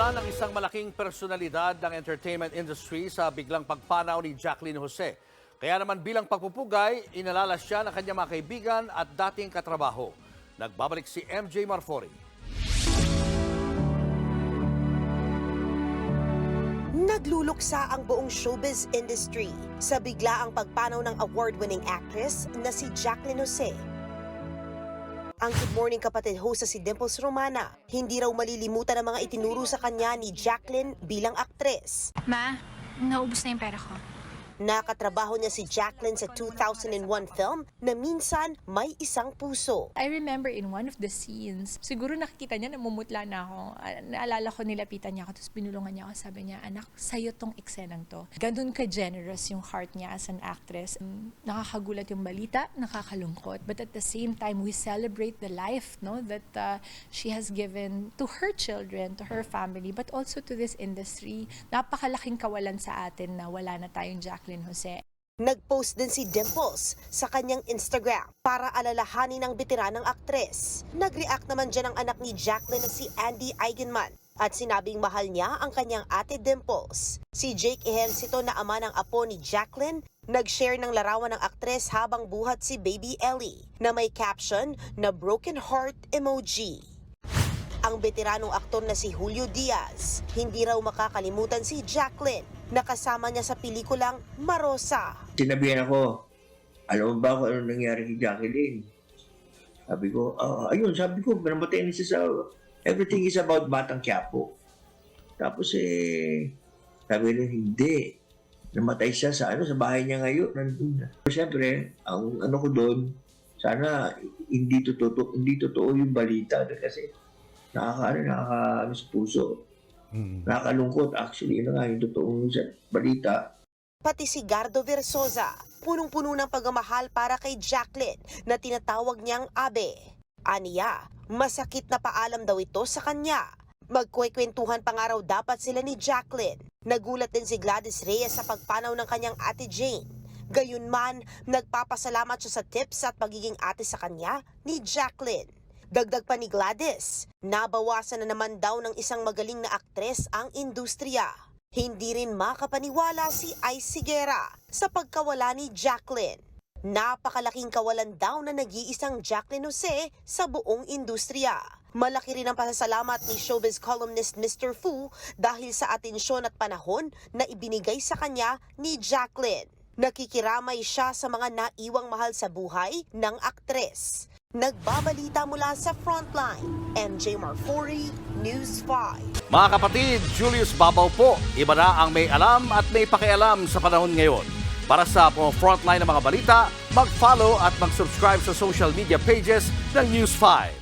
Nawala ng isang malaking personalidad ng entertainment industry sa biglang pagpanaw ni Jacqueline Jose. Kaya naman bilang pagpupugay, inalala siya ng kanyang mga kaibigan at dating katrabaho. Nagbabalik si MJ Marfori. Nagluluksa ang buong showbiz industry sa biglaang pagpanaw ng award-winning actress na si Jacqueline Jose. Ang Good Morning Kapatid host sa si Dimples Romana, hindi raw malilimutan ang mga itinuro sa kanya ni Jacqueline bilang aktres. Ma, naubos na yung pera ko. Nakatrabaho niya si Jacqueline sa 2001 film na Minsan May Isang Puso. I remember in one of the scenes, siguro nakikita niya namumutla na ako. Naalala ko, nilapitan niya ako, tapos binulungan niya ako. Sabi niya, anak, sa'yo tong eksenang to. Ganun ka-generous yung heart niya as an actress. Nakakagulat yung balita, nakakalungkot. But at the same time, we celebrate the life that she has given to her children, to her family, but also to this industry. Napakalaking kawalan sa atin na wala na tayong Jacqueline Jose. Nag-post din si Dimples sa kanyang Instagram para alalahanin ang veteranang aktres. Nag-react naman dyan ang anak ni Jacqueline na si Andy Eigenman at sinabing mahal niya ang kanyang ate Dimples. Si Jake Ejercito na ama ng apo ni Jacqueline, nag-share ng larawan ng aktres habang buhat si baby Ellie na may caption na broken heart emoji. Ang veteranong aktor na si Julio Diaz, hindi raw makakalimutan si Jacqueline na kasama niya sa pelikulang Marosa. Sinabihan ako, alam mo ba kung ano nangyari kay Jacqueline? Sabi ko, sabi ko, namatay na siya sa everything is about Batang Quiapo. Tapos sabi nila, hindi. Namatay siya sa bahay niya ngayon, nandun na. Siyempre, ang ano ko doon, sana hindi totoo yung balita kasi nakaka sa puso. Nakakalungkot actually, yun nga yung totoong balita. Pati si Gardo Versosa, punong-puno ng pagmamahal para kay Jacqueline na tinatawag niyang Abe. Aniya, masakit na paalam daw ito sa kanya. Magkwekwentuhan pa nga raw dapat sila ni Jacqueline. Nagulat din si Gladys Reyes sa pagpanaw ng kanyang ate Jane. Gayunman, nagpapasalamat siya sa tips at pagiging ate sa kanya ni Jacqueline. Dagdag pa ni Gladys, nabawasan na naman daw ng isang magaling na aktres ang industriya. Hindi rin makapaniwala si Ice Siguera sa pagkawala ni Jacqueline. Napakalaking kawalan daw na nag-iisang Jacqueline Jose sa buong industriya. Malaki rin ang pasasalamat ni showbiz columnist Mr. Fu dahil sa atensyon at panahon na ibinigay sa kanya ni Jacqueline. Nakikiramay siya sa mga naiwang mahal sa buhay ng aktres. Nagbabalita mula sa Frontline, MJ Marfori, News 5. Mga kapatid, Julius Babaw po. Iba na ang may alam at may pakialam sa panahon ngayon. Para sa Frontline ng mga balita, mag-follow at mag-subscribe sa social media pages ng News 5.